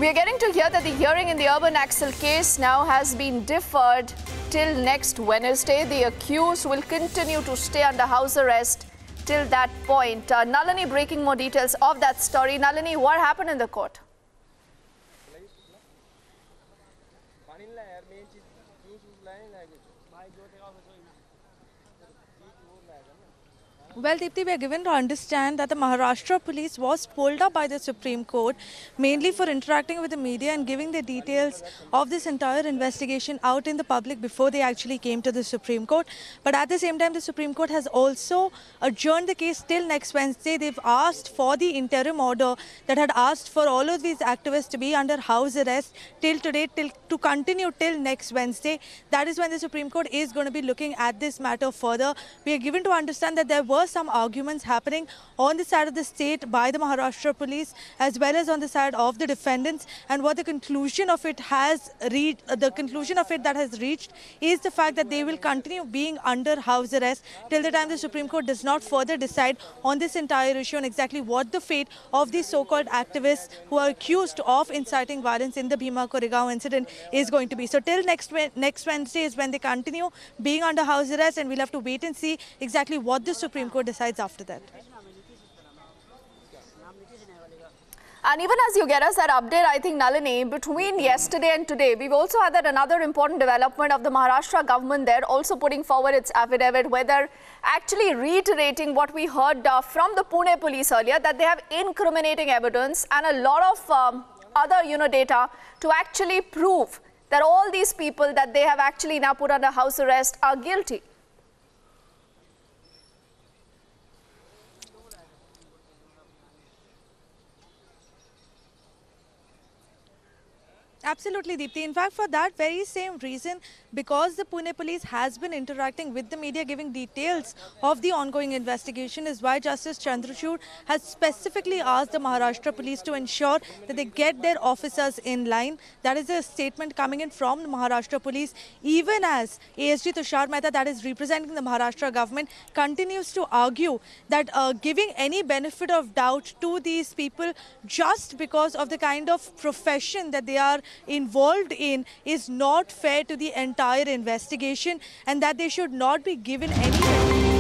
We are getting to hear that the hearing in the Urban Axle case now has been deferred till next Wednesday. The accused will continue to stay under house arrest till that point. Nalini breaking more details of that story. Nalini, what happened in the court? Well, Deepthi, we are given to understand that the Maharashtra police was pulled up by the Supreme Court mainly for interacting with the media and giving the details of this entire investigation out in the public before they actually came to the Supreme Court. But at the same time, the Supreme Court has also adjourned the case till next Wednesday. They've asked for the interim order that had asked for all of these activists to be under house arrest till today, to continue till next Wednesday. That is when the Supreme Court is going to be looking at this matter further. We are given to understand that there were some arguments happening on the side of the state by the Maharashtra police as well as on the side of the defendants, and what the conclusion of it has reached, is the fact that they will continue being under house arrest till the time the Supreme Court does not further decide on this entire issue and exactly what the fate of these so-called activists who are accused of inciting violence in the Bhima Koregaon incident is going to be. So till next Wednesday is when they continue being under house arrest, and we'll have to wait and see exactly what the Supreme Court decides after that. And even as you get us that update, I think, Nalini, between yesterday and today, we've also had that another important development of the Maharashtra government there also putting forward its affidavit, whether actually reiterating what we heard from the Pune police earlier, that they have incriminating evidence and a lot of other, data to actually prove that all these people that they have actually now put under house arrest are guilty. Absolutely, Deepthi. In fact, for that very same reason, because the Pune police has been interacting with the media, giving details of the ongoing investigation, is why Justice Chandrachud has specifically asked the Maharashtra police to ensure that they get their officers in line. That is a statement coming in from the Maharashtra police, even as ASG Tushar Mehta, that is representing the Maharashtra government, continues to argue that giving any benefit of doubt to these people just because of the kind of profession that they are involved in is not fair to the entire investigation, and that they should not be given any